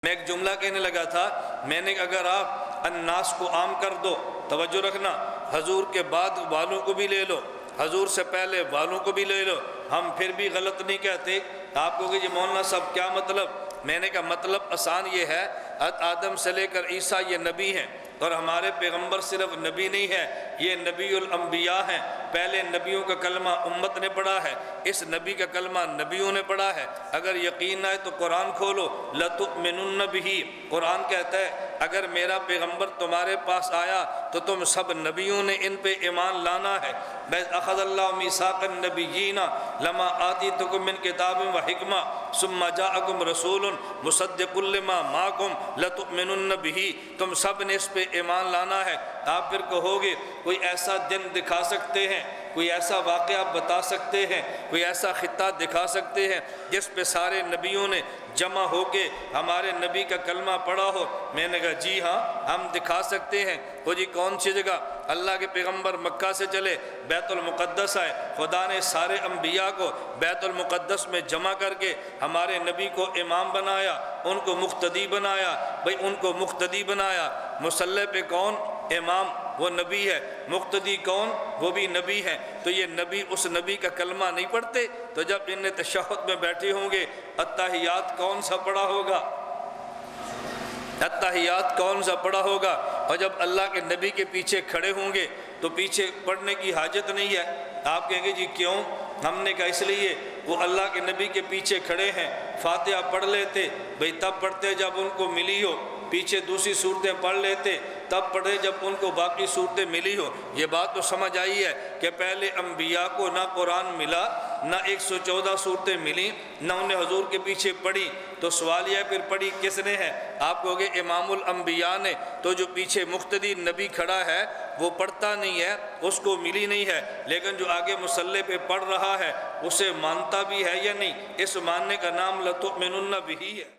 میں ایک جملہ کہنے لگا تھا، میں نے اگر آپ الناس کو عام کر دو، توجہ رکھنا، حضور کے بعد والوں کو بھی لے لو، حضور سے پہلے والوں کو بھی لے لو، ہم پھر بھی غلط نہیں کہتے۔ آپ کو کہ جی مولانا صاحب کیا مطلب؟ میں نے کہا مطلب آسان یہ ہے، آدم سے لے کر عیسیٰ یہ نبی ہیں، اور ہمارے پیغمبر صرف نبی نہیں ہے، یہ نبی الانبیاء ہیں۔ پہلے نبیوں کا کلمہ امت نے پڑھا ہے، اس نبی کا کلمہ نبیوں نے پڑھا ہے۔ اگر یقین آئے تو قرآن کھولو، لَتُؤْمِنُنَّ بِهِ، قرآن کہتا ہے اگر میرا پیغمبر تمہارے پاس آیا تو تم سب نبیوں نے ان پہ ایمان لانا ہے۔ اخذ اللہ میثاق النبیین لما آتیتکم من کتاب و حکمہ ثم جاءکم رسول مصدق لما معکم لتؤمنن بہ، تم سب نے اس پہ ایمان لانا ہے۔ آپ پھر کہو گے کوئی ایسا دن دکھا سکتے ہیں، کوئی ایسا واقعہ بتا سکتے ہیں، کوئی ایسا خطہ دکھا سکتے ہیں جس پہ سارے نبیوں نے جمع ہو کے ہمارے نبی کا کلمہ پڑھا ہو؟ میں نے کہا جی ہاں ہم دکھا سکتے ہیں۔ وہ جی کون سی جگہ؟ اللہ کے پیغمبر مکہ سے چلے، بیت المقدس آئے، خدا نے سارے انبیاء کو بیت المقدس میں جمع کر کے ہمارے نبی کو امام بنایا، ان کو مقتدی بنایا۔ بھئی ان کو مقتدی بنایا، مصلی پہ کون؟ امام، وہ نبی ہے۔ مقتدی کون؟ وہ بھی نبی ہیں۔ تو یہ نبی اس نبی کا کلمہ نہیں پڑھتے؟ تو جب ان تشہد میں بیٹھے ہوں گے اتحیات کون سا پڑھا ہوگا؟ اتحیات کون سا پڑھا ہوگا؟ اور جب اللہ کے نبی کے پیچھے کھڑے ہوں گے تو پیچھے پڑھنے کی حاجت نہیں ہے۔ آپ کہیں گے جی کیوں؟ ہم نے کہا اس لیے وہ اللہ کے نبی کے پیچھے کھڑے ہیں، فاتحہ پڑھ لیتے، بھئی تب پڑھتے جب ان کو ملی ہو، پیچھے دوسری صورتیں پڑھ لیتے تب پڑھے جب ان کو باقی صورتیں ملی ہو۔ یہ بات تو سمجھ آئی ہے کہ پہلے انبیاء کو نہ قرآن ملا، نہ 114 صورتیں ملیں، نہ انہیں حضور کے پیچھے پڑھی۔ تو سوال یہ پھر پڑھی کس نے ہے؟ آپ کہو گے امام الانبیاء نے۔ تو جو پیچھے مقتدی نبی کھڑا ہے وہ پڑھتا نہیں ہے، اس کو ملی نہیں ہے، لیکن جو آگے مصلی پہ پڑھ رہا ہے اسے مانتا بھی ہے یا نہیں؟ اس ماننے کا نام لَتُؤْمِنُنَّ بِهِ ہے۔